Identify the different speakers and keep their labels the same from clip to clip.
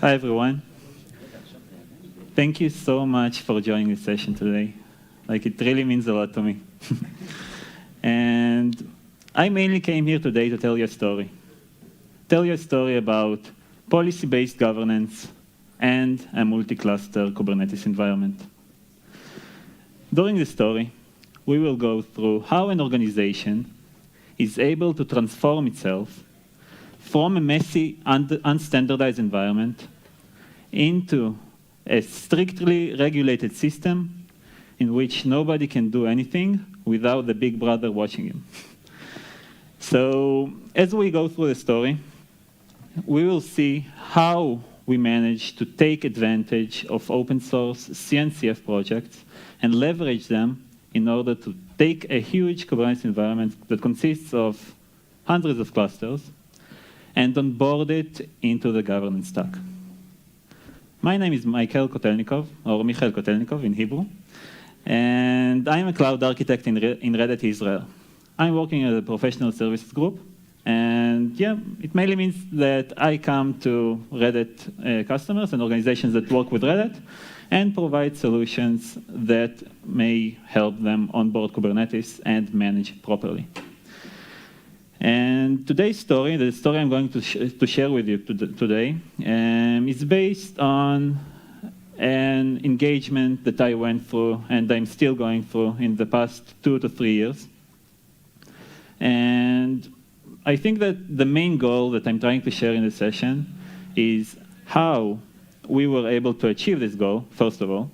Speaker 1: Hi, everyone. Thank you so much for joining this session today. It really means a lot to me. And I mainly came here today to tell you a story. Tell you a story about policy-based governance and a multi-cluster Kubernetes environment. During this story, we will go through how an organization is able to transform itself from a messy, unstandardized environment into a strictly regulated system in which nobody can do anything without the big brother watching him. So as we go through the story, we will see how we manage to take advantage of open source CNCF projects and leverage them in order to take a huge Kubernetes environment that consists of hundreds of clusters and onboard it into the governance stack. My name is Michael Kotelnikov, or Michael Kotelnikov in Hebrew, and I'm a cloud architect in Red Hat Israel. I'm working at a professional services group, and yeah, it mainly means that I come to Red Hat customers and organizations that work with Red Hat and provide solutions that may help them onboard Kubernetes and manage properly. And today's story, the story I'm going to share with you today, is based on an engagement that I went through and I'm still going through in the past 2 to 3 years. And I think that the main goal that I'm trying to share in this session is how we were able to achieve this goal, first of all.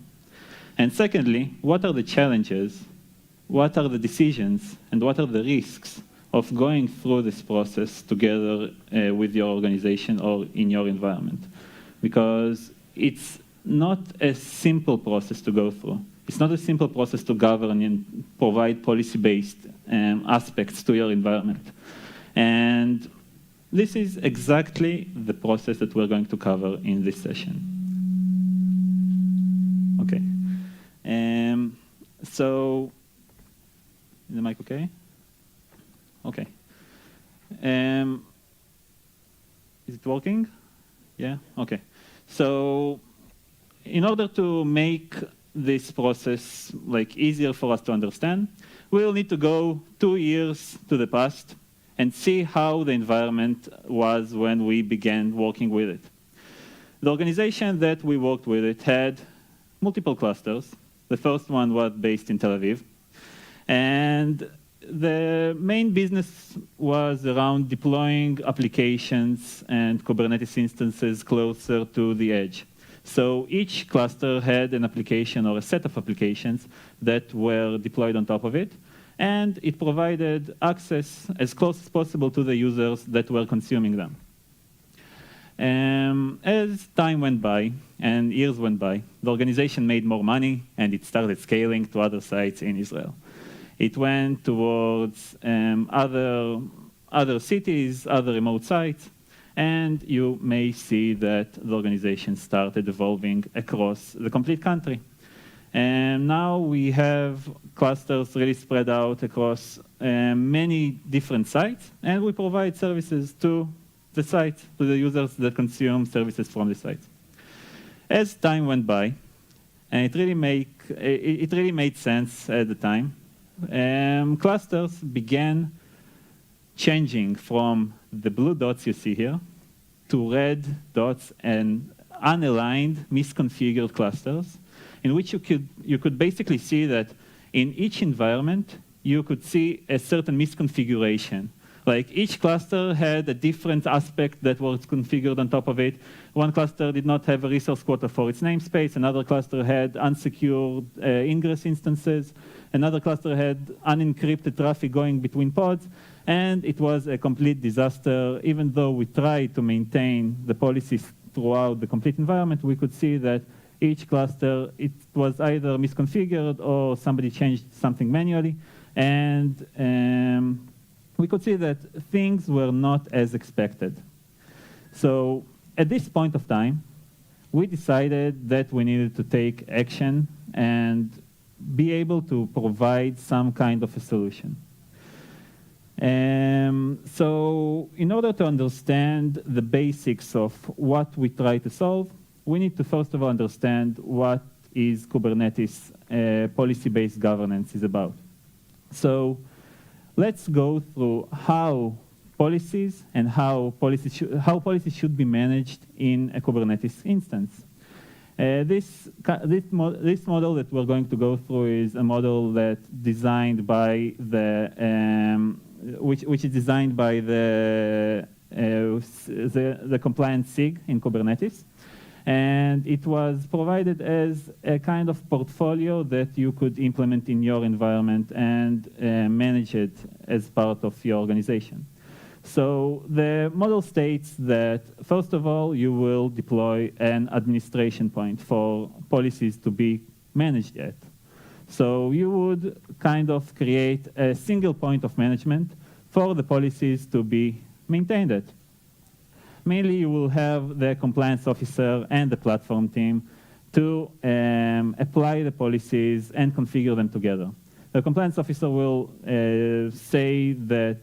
Speaker 1: And secondly, what are the challenges, what are the decisions, and what are the risks of going through this process together with your organization or in your environment. Because it's not a simple process to go through. It's not a simple process to govern and provide policy-based aspects to your environment. And this is exactly the process that we're going to cover in this session. Okay. So, is the mic okay? Okay. Is it working? Yeah? Okay. So in order to make this process easier for us to understand, we'll need to go 2 years to the past and see how the environment was when we began working with it. The organization that we worked with it had multiple clusters. The first one was based in Tel Aviv. And the main business was around deploying applications and Kubernetes instances closer to the edge. So each cluster had an application or a set of applications that were deployed on top of it, and it provided access as close as possible to the users that were consuming them. As time went by and years went by, the organization made more money and it started scaling to other sites in Israel. It went towards other cities, other remote sites, and you may see that the organization started evolving across the complete country. And now we have clusters really spread out across many different sites, and we provide services to the sites, to the users that consume services from the sites. As time went by, and it really made sense at the time, clusters began changing from the blue dots you see here to red dots and unaligned, misconfigured clusters, in which you could basically see that in each environment, you could see a certain misconfiguration. Each cluster had a different aspect that was configured on top of it. One cluster did not have a resource quota for its namespace. Another cluster had unsecured ingress instances. Another cluster had unencrypted traffic going between pods. And it was a complete disaster. Even though we tried to maintain the policies throughout the complete environment, we could see that each cluster, it was either misconfigured or somebody changed something manually. And we could see that things were not as expected. So at this point of time, we decided that we needed to take action and be able to provide some kind of a solution. So in order to understand the basics of what we try to solve, we need to first of all understand what is Kubernetes policy-based governance is about. So let's go through how policies and how policies should be managed in a Kubernetes instance. This model that we're going to go through is a model that designed by the which is designed by the compliant SIG in Kubernetes, and it was provided as a kind of portfolio that you could implement in your environment and manage it as part of your organization. So the model states that, first of all, you will deploy an administration point for policies to be managed at. So you would kind of create a single point of management for the policies to be maintained at. Mainly, you will have the compliance officer and the platform team to apply the policies and configure them together. The compliance officer will say that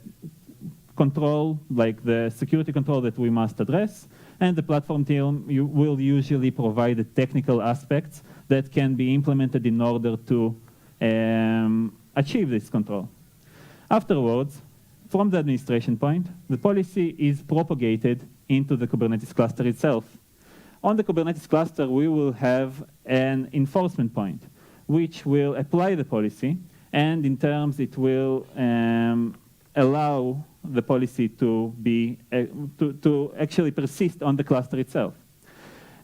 Speaker 1: control, like the security control that we must address, and the platform team will usually provide the technical aspects that can be implemented in order to achieve this control. Afterwards, from the administration point, the policy is propagated into the Kubernetes cluster itself. On the Kubernetes cluster, we will have an enforcement point, which will apply the policy, and in terms, it will allow the policy to be to actually persist on the cluster itself.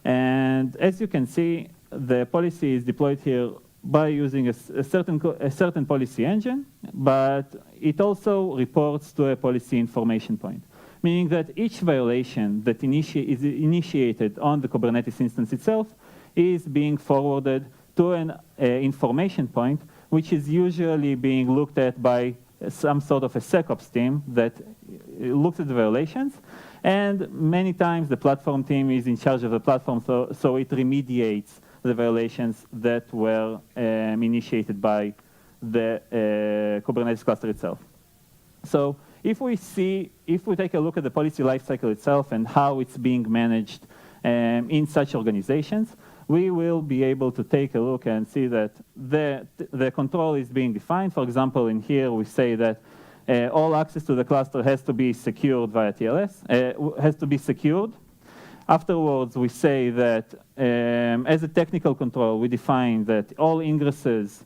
Speaker 1: And as you can see, the policy is deployed here by using a certain policy engine, but it also reports to a policy information point, meaning that each violation that is initiated on the Kubernetes instance itself is being forwarded to an information point, which is usually being looked at by some sort of a SecOps team that looks at the violations, and many times the platform team is in charge of the platform, so it remediates the violations that were initiated by the Kubernetes cluster itself. So if we take a look at the policy lifecycle itself and how it's being managed in such organizations, we will be able to take a look and see that the control is being defined. For example, in here we say that all access to the cluster has to be secured via TLS, has to be secured. Afterwards, we say that as a technical control, we define that all ingresses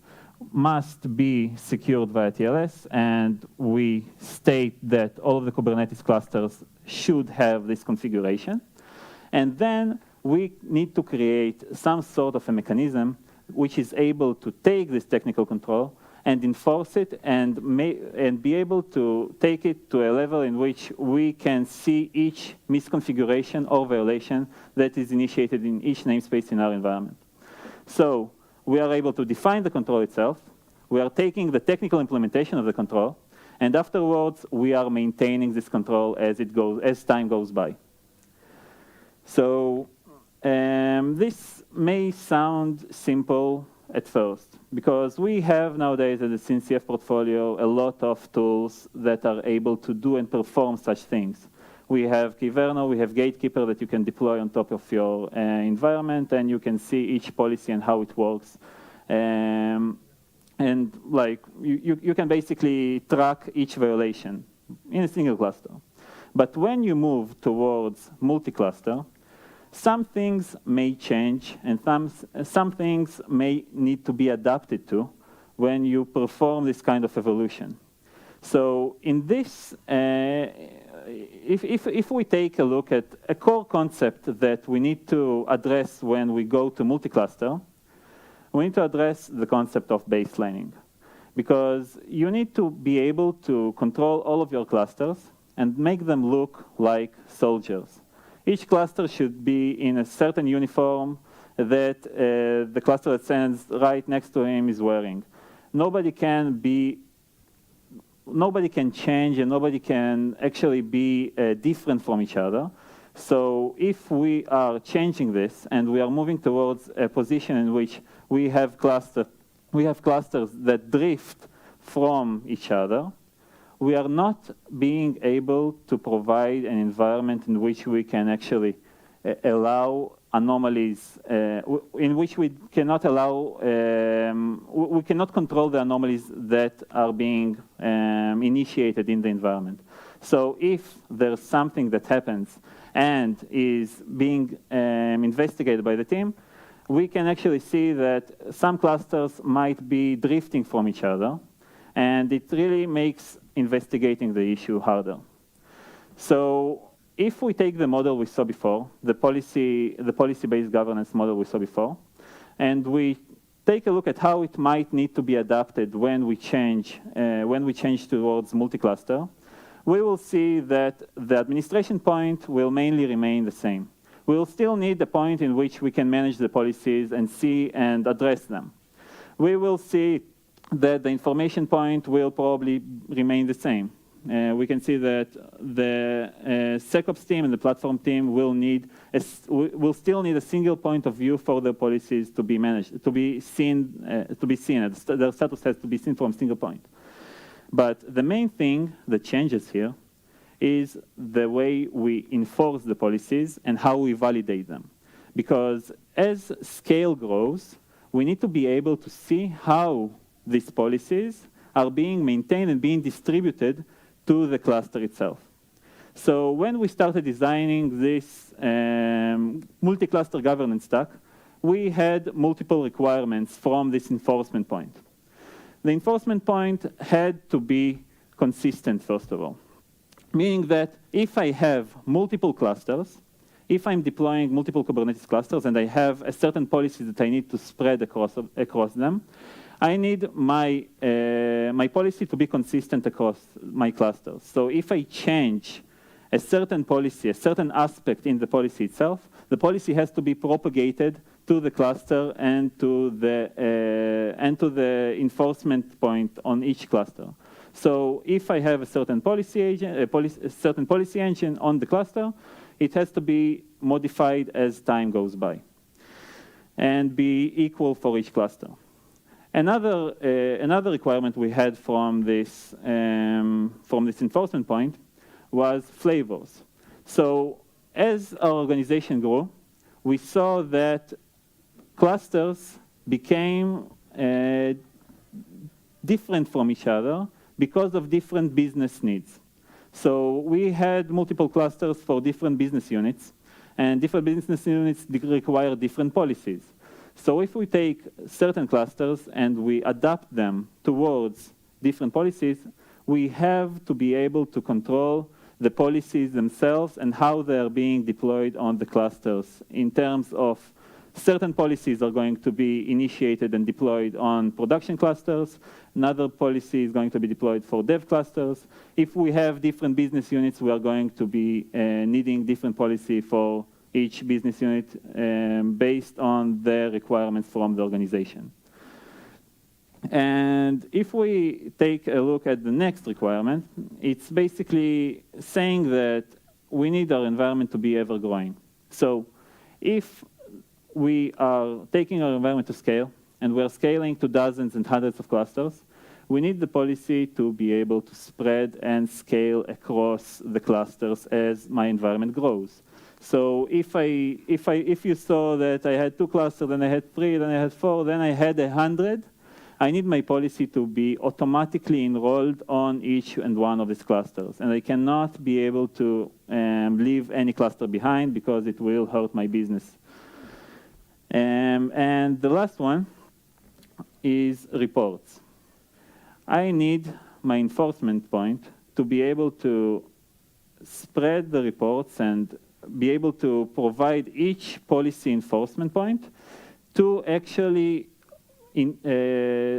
Speaker 1: must be secured via TLS, and we state that all of the Kubernetes clusters should have this configuration. And then we need to create some sort of a mechanism which is able to take this technical control and enforce it and be able to take it to a level in which we can see each misconfiguration or violation that is initiated in each namespace in our environment. So we are able to define the control itself. We are taking the technical implementation of the control, and afterwards we are maintaining this control as time goes by. So this may sound simple at first, because we have nowadays at the CNCF portfolio a lot of tools that are able to do and perform such things. We have Kyverno, we have Gatekeeper that you can deploy on top of your environment, and you can see each policy and how it works. And like you can basically track each violation in a single cluster. But when you move towards multi-cluster, some things may change, and some things may need to be adapted to when you perform this kind of evolution. So in this, if we take a look at a core concept that we need to address when we go to multi-cluster, we need to address the concept of baselining. Because you need to be able to control all of your clusters and make them look like soldiers. Each cluster should be in a certain uniform that the cluster that stands right next to him is wearing. Nobody can change, and nobody can actually be different from each other. So if we are changing this and we are moving towards a position in which we have clusters that drift from each other, we are not being able to provide an environment in which we can actually allow anomalies, in which we cannot allow, we cannot control the anomalies that are being initiated in the environment. So if there's something that happens and is being investigated by the team, we can actually see that some clusters might be drifting from each other, and it really makes investigating the issue harder. So if we take the model we saw before, the policy-based governance model we saw before, and we take a look at how it might need to be adapted when we change towards multi-cluster, we will see that the administration point will mainly remain the same. We will still need a point in which we can manage the policies and see and address them. We will see that the information point will probably remain the same. We can see that the SecOps team and the platform team will still need a single point of view for the policies to be managed, to be seen. Their status has to be seen from a single point. But the main thing that changes here is the way we enforce the policies and how we validate them. Because as scale grows, we need to be able to see how these policies are being maintained and being distributed to the cluster itself. So when we started designing this multi-cluster governance stack, we had multiple requirements from this enforcement point. The enforcement point had to be consistent, first of all, meaning that if I have multiple clusters, if I'm deploying multiple Kubernetes clusters and I have a certain policy that I need to spread across them, I need my policy to be consistent across my clusters. So if I change a certain policy, a certain aspect in the policy itself, the policy has to be propagated to the cluster and to the enforcement point on each cluster. So if I have a certain policy engine on the cluster, it has to be modified as time goes by and be equal for each cluster. Another requirement we had from this enforcement point was flavors. So as our organization grew, we saw that clusters became different from each other because of different business needs. So we had multiple clusters for different business units, and different business units require different policies. So if we take certain clusters and we adapt them towards different policies, we have to be able to control the policies themselves and how they're being deployed on the clusters in terms of certain policies are going to be initiated and deployed on production clusters. Another policy is going to be deployed for dev clusters. If we have different business units, we are going to be needing different policy for each business unit based on the requirements from the organization. And if we take a look at the next requirement, it's basically saying that we need our environment to be ever-growing. So if we are taking our environment to scale, and we're scaling to dozens and hundreds of clusters, we need the policy to be able to spread and scale across the clusters as my environment grows. So if you saw that I had 2 clusters, then I had 3, then I had 4, then I had 100, I need my policy to be automatically enrolled on each and one of these clusters. And I cannot be able to leave any cluster behind because it will hurt my business. And the last one is reports. I need my enforcement point to be able to spread the reports and be able to provide each policy enforcement point to actually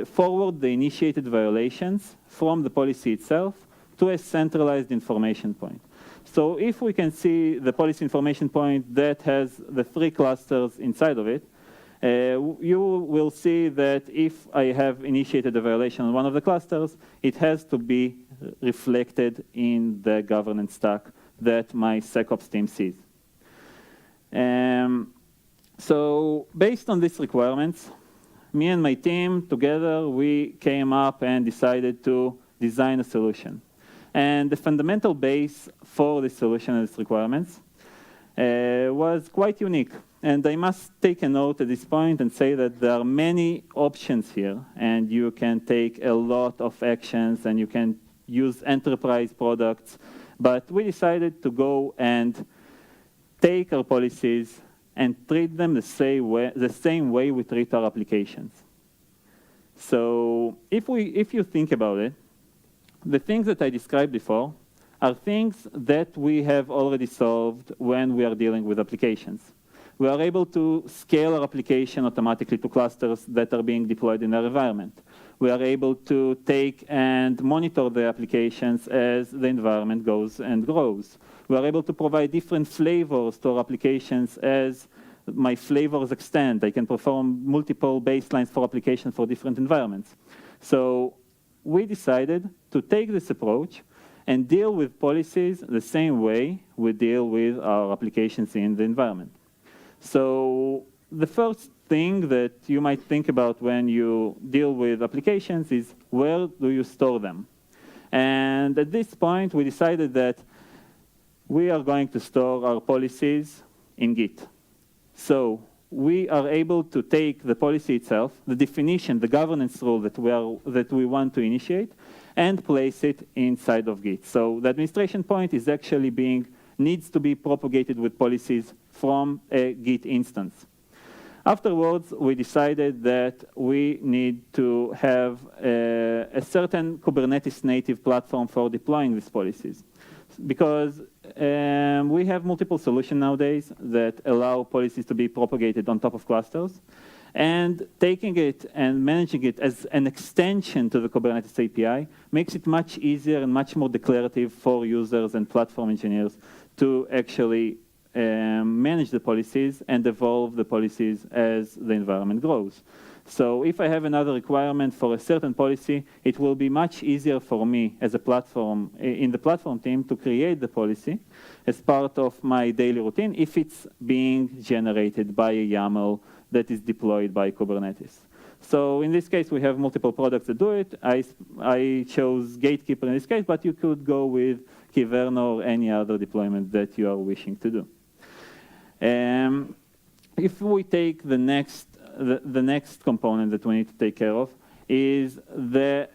Speaker 1: forward the initiated violations from the policy itself to a centralized information point. So if we can see the policy information point that has the 3 clusters inside of it, you will see that if I have initiated a violation on one of the clusters, it has to be reflected in the governance stack that my SecOps team sees. So based on these requirements, me and my team together, we came up and decided to design a solution. And the fundamental base for the solution and its requirements was quite unique. And I must take a note at this point and say that there are many options here, and you can take a lot of actions, and you can use enterprise products. But we decided to go and take our policies and treat them the same way we treat our applications. So if you think about it, the things that I described before are things that we have already solved when we are dealing with applications. We are able to scale our application automatically to clusters that are being deployed in our environment. We are able to take and monitor the applications as the environment goes and grows. We are able to provide different flavors to our applications as my flavors extend. I can perform multiple baselines for applications for different environments. So we decided to take this approach and deal with policies the same way we deal with our applications in the environment. So the first thing that you might think about when you deal with applications is, where do you store them? And at this point, we decided that we are going to store our policies in Git. So we are able to take the policy itself, the definition, the governance rule that we want to initiate, and place it inside of Git. So the administration point is actually needs to be propagated with policies from a Git instance. Afterwards, we decided that we need to have a certain Kubernetes native platform for deploying these policies, because we have multiple solutions nowadays that allow policies to be propagated on top of clusters, and taking it and managing it as an extension to the Kubernetes API makes it much easier and much more declarative for users and platform engineers to actually manage the policies and evolve the policies as the environment grows. So if I have another requirement for a certain policy, it will be much easier for me as a platform, in the platform team, to create the policy as part of my daily routine if it's being generated by a YAML that is deployed by Kubernetes. So in this case, we have multiple products that do it. I chose Gatekeeper in this case, but you could go with Kyverno or any other deployment that you are wishing to do. If we take the next component that we need to take care of is the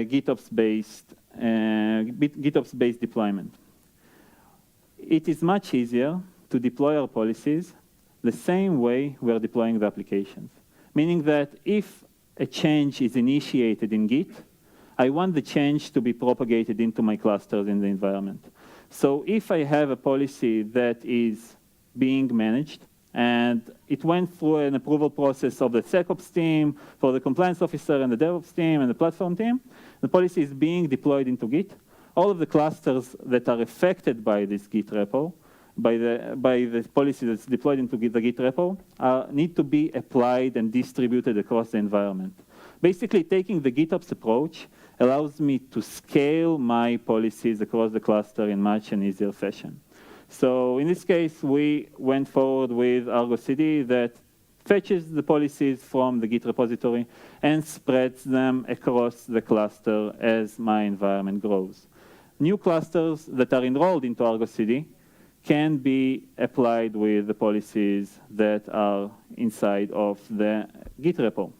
Speaker 1: GitOps-based deployment. It is much easier to deploy our policies the same way we are deploying the applications, meaning that if a change is initiated in Git, I want the change to be propagated into my clusters in the environment. So if I have a policy that is being managed, and it went through an approval process of the SecOps team, for the compliance officer and the DevOps team and the platform team, the policy is being deployed into Git. All of the clusters that are affected by this Git repo, by the policy that's deployed into the Git repo, need to be applied and distributed across the environment. Basically, taking the GitOps approach allows me to scale my policies across the cluster in much an easier fashion. So in this case, we went forward with Argo CD that fetches the policies from the Git repository and spreads them across the cluster as my environment grows. New clusters that are enrolled into Argo CD can be applied with the policies that are inside of the Git repo.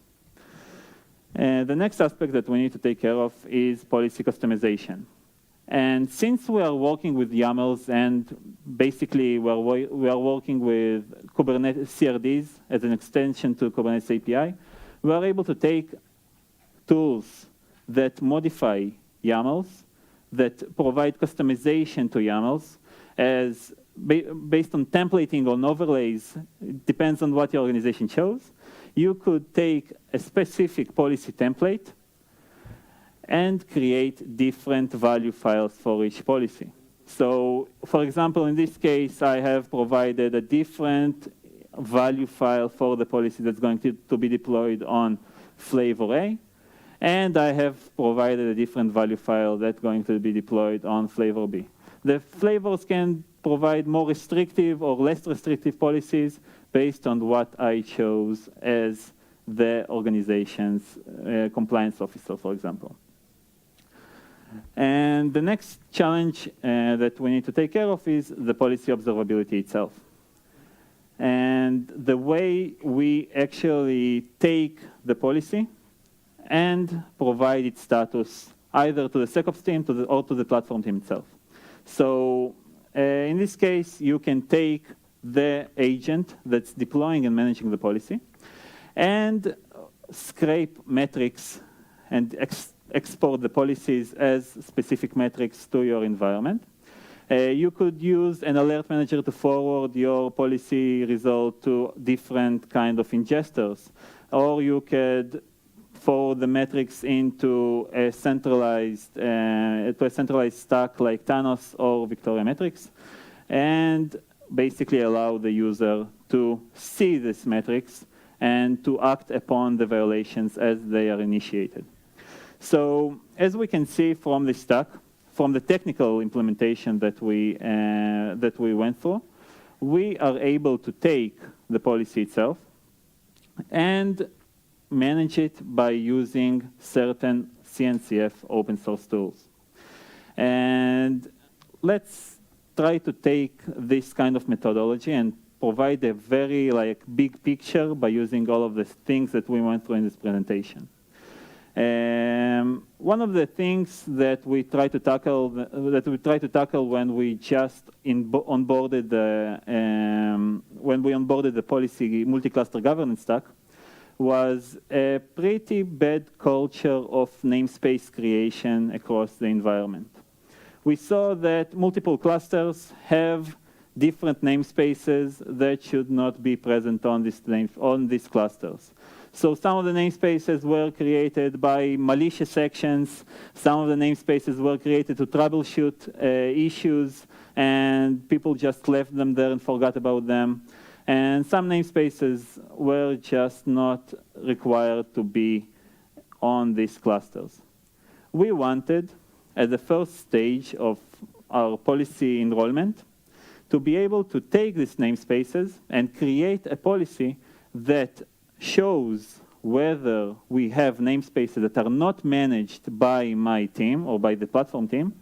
Speaker 1: And the next aspect that we need to take care of is policy customization. And since we are working with YAMLs and basically we are working with Kubernetes CRDs as an extension to Kubernetes API, we are able to take tools that modify YAMLs, that provide customization to YAMLs as based on templating or overlays. It depends on what your organization chose. You could take a specific policy template and create different value files for each policy. So, for example, in this case, I have provided a different value file for the policy that's going to be deployed on flavor A, and I have provided a different value file that's going to be deployed on flavor B. The flavors can provide more restrictive or less restrictive policies based on what I chose as the organization's compliance officer, for example. And the next challenge that we need to take care of is the policy observability itself. And the way we actually take the policy and provide its status either to the SecOps team or to the platform team itself. So in this case, you can take the agent that's deploying and managing the policy and scrape metrics and export the policies as specific metrics to your environment. You could use an alert manager to forward your policy result to different kind of ingesters, or you could forward the metrics into a centralized stack like Thanos or Victoria Metrics, and basically allow the user to see these metrics and to act upon the violations as they are initiated. So as we can see from the stack, from the technical implementation that we went through, we are able to take the policy itself and manage it by using certain CNCF open source tools. And let's try to take this kind of methodology and provide a very big picture by using all of the things that we went through in this presentation. One of the things that we try to tackle when we just onboarded the policy multi-cluster governance stack was a pretty bad culture of namespace creation across the environment. We saw that multiple clusters have different namespaces that should not be present on these clusters. So some of the namespaces were created by malicious actions. Some of the namespaces were created to troubleshoot issues, and people just left them there and forgot about them. And some namespaces were just not required to be on these clusters. We wanted, at the first stage of our policy enrollment, to be able to take these namespaces and create a policy that shows whether we have namespaces that are not managed by my team or by the platform team,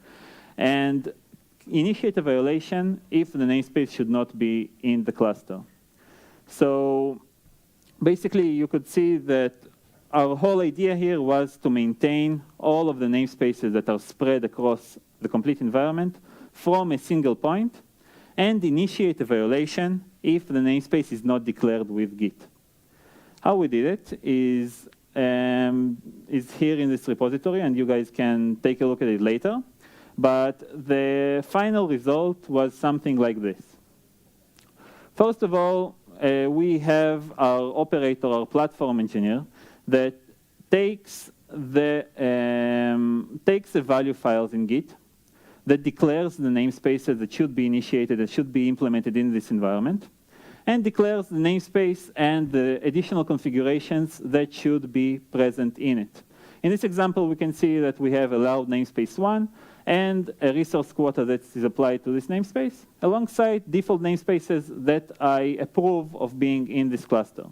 Speaker 1: and initiate a violation if the namespace should not be in the cluster. So basically, you could see that our whole idea here was to maintain all of the namespaces that are spread across the complete environment from a single point and initiate a violation if the namespace is not declared with Git. How we did it is here in this repository, and you guys can take a look at it later. But the final result was something like this. First of all, we have our operator, our platform engineer, that takes the value files in Git, that declares the namespaces that should be initiated, that should be implemented in this environment, and declares the namespace and the additional configurations that should be present in it. In this example, we can see that we have allowed namespace 1 and a resource quota that is applied to this namespace, alongside default namespaces that I approve of being in this cluster.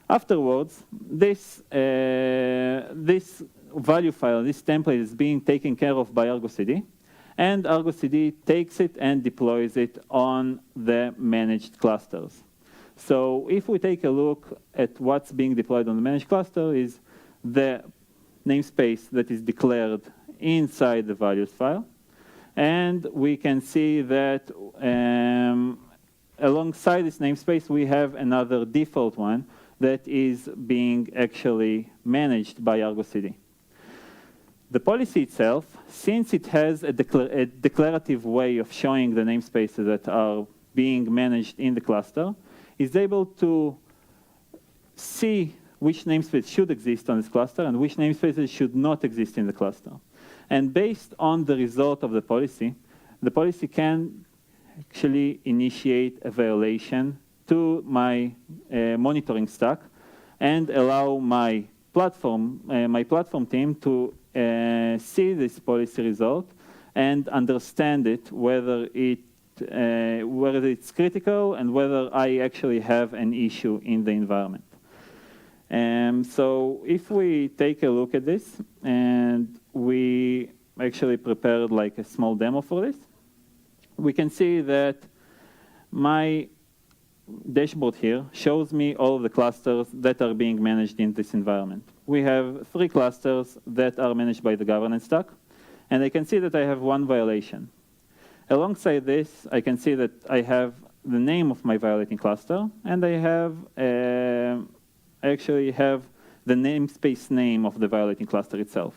Speaker 1: Afterwards, this value file, this template, is being taken care of by Argo CD, and Argo CD takes it and deploys it on the managed clusters. So if we take a look at what's being deployed on the managed cluster is the namespace that is declared inside the values file. And we can see that alongside this namespace, we have another default one that is being actually managed by Argo CD. The policy itself, since it has a declarative way of showing the namespaces that are being managed in the cluster, is able to see which namespace should exist on this cluster and which namespaces should not exist in the cluster. And based on the result of the policy can actually initiate a violation to my monitoring stack and allow my platform team to see this policy result and understand it, whether it's critical and whether I actually have an issue in the environment. So if we take a look at this and we actually prepared like a small demo for this. We can see that my dashboard here shows me all of the clusters that are being managed in this environment. We have 3 clusters that are managed by the governance stack, and I can see that I have 1 violation. Alongside this, I can see that I have the name of my violating cluster, and I actually have the namespace name of the violating cluster itself.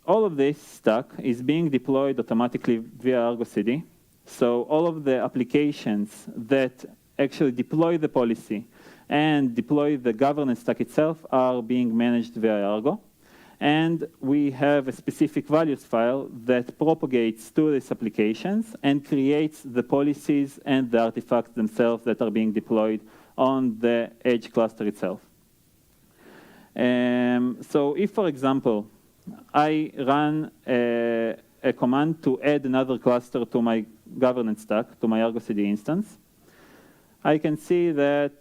Speaker 1: All of this stack is being deployed automatically via Argo CD. So all of the applications that actually deploy the policy and deploy the governance stack itself are being managed via Argo. And we have a specific values file that propagates to these applications and creates the policies and the artifacts themselves that are being deployed on the edge cluster itself. So if, for example, I run a command to add another cluster to my governance stack, to my Argo CD instance, I can see that,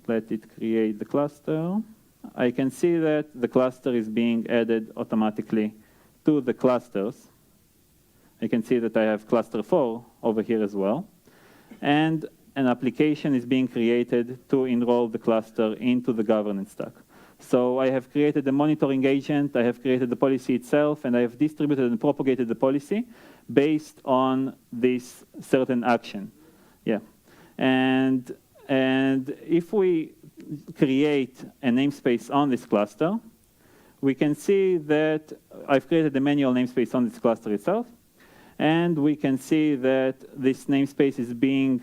Speaker 1: let it create the cluster. I can see that the cluster is being added automatically to the clusters. I can see that I have cluster 4 over here as well. And an application is being created to enroll the cluster into the governance stack. So I have created a monitoring agent, I have created the policy itself, and I have distributed and propagated the policy based on this certain action. Yeah. And if we create a namespace on this cluster, we can see that I've created a manual namespace on this cluster itself, and we can see that this namespace is being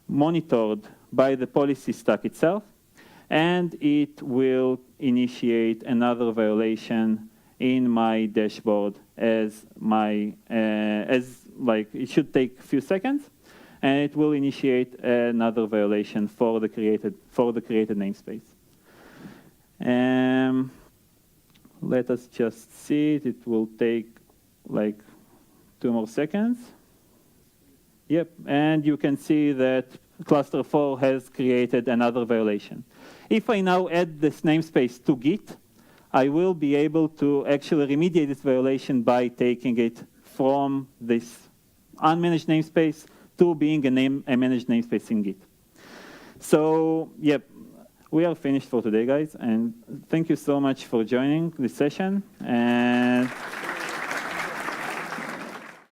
Speaker 1: monitored by the policy stack itself, and it will initiate another violation in my dashboard as it should take a few seconds, and it will initiate another violation for the created namespace. Let us just see it. It will take like 2 more seconds. Yep, and you can see that cluster 4 has created another violation. If I now add this namespace to Git, I will be able to actually remediate this violation by taking it from this unmanaged namespace to being a managed namespace in Git. So, yep, we are finished for today, guys, and thank you so much for joining this session. And